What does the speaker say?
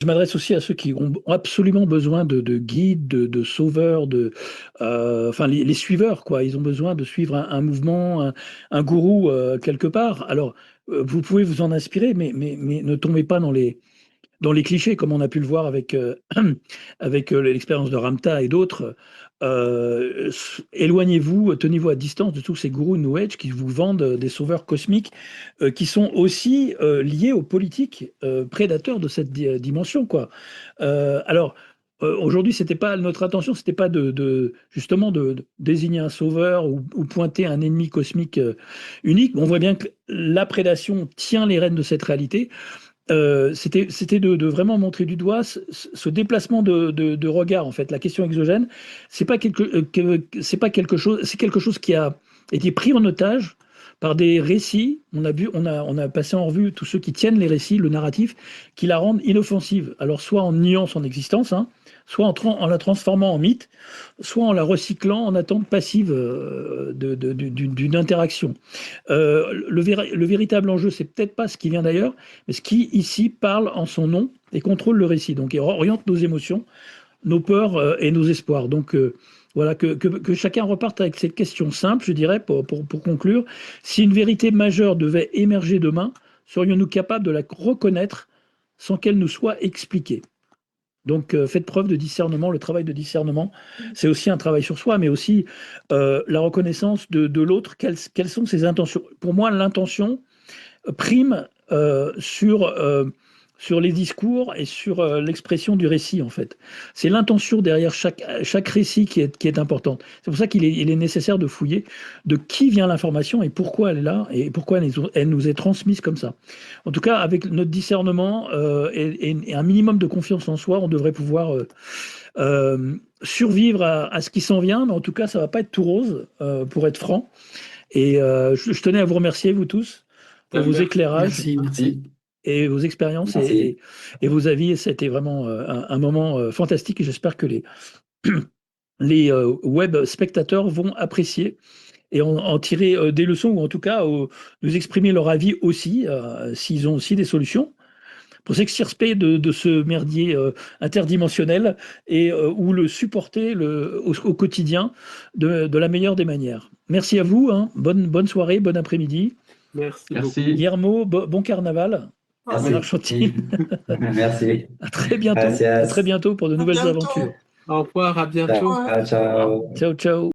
Je m'adresse aussi à ceux qui ont absolument besoin de guides, de sauveurs, enfin les suiveurs, quoi. Ils ont besoin de suivre un mouvement, un gourou quelque part. Alors, vous pouvez vous en inspirer, mais ne tombez pas dans les clichés, comme on a pu le voir avec, avec l'expérience de Ramtha et d'autres. Éloignez-vous, tenez-vous à distance de tous ces gourous New Age qui vous vendent des sauveurs cosmiques qui sont aussi liés aux politiques prédateurs de cette dimension, quoi. Alors, aujourd'hui, c'était pas notre intention, c'était pas justement de désigner un sauveur ou pointer un ennemi cosmique unique. On voit bien que la prédation tient les rênes de cette réalité. C'était de vraiment montrer du doigt ce déplacement de regard, en fait. La question exogène, c'est pas quelque chose, c'est quelque chose qui a été pris en otage par des récits. On a passé en revue tous ceux qui tiennent les récits, le narratif, qui la rendent inoffensive. Alors, soit en niant son existence, hein, soit en la transformant en mythe, soit en la recyclant en attente passive d'une interaction. Le véritable enjeu, c'est peut-être pas ce qui vient d'ailleurs, mais ce qui ici parle en son nom et contrôle le récit. Donc, il oriente nos émotions, nos peurs et nos espoirs. Donc, voilà, que chacun reparte avec cette question simple, je dirais, pour conclure. Si une vérité majeure devait émerger demain, serions-nous capables de la reconnaître sans qu'elle nous soit expliquée? Donc, faites preuve de discernement. Le travail de discernement, c'est aussi un travail sur soi, mais aussi la reconnaissance de l'autre. Quelles sont ses intentions? Pour moi, l'intention prime sur les discours et sur l'expression du récit, en fait. C'est l'intention derrière chaque récit qui est importante. C'est pour ça il est nécessaire de fouiller de qui vient l'information et pourquoi elle est là et pourquoi elle nous est transmise comme ça. En tout cas, avec notre discernement et un minimum de confiance en soi, on devrait pouvoir survivre à ce qui s'en vient, mais en tout cas, ça va pas être tout rose, pour être franc. Et je tenais à vous remercier, vous tous, pour vos éclairages Merci, merci. et vos expériences Merci. et vos avis. C'était vraiment un moment fantastique et j'espère que les web spectateurs vont apprécier et en tirer des leçons ou en tout cas nous exprimer leur avis aussi, s'ils ont aussi des solutions pour s'extirper de ce merdier interdimensionnel et ou le supporter au quotidien de la meilleure des manières. Merci à vous, hein. Bonne soirée, bon après-midi. Merci beaucoup. Merci. Guillermo, bon carnaval en Merci. Argentine. Merci. À très Gracias. bientôt pour de À nouvelles bientôt. aventures. Au revoir, à Ciao, bientôt. ciao. Ciao, ciao.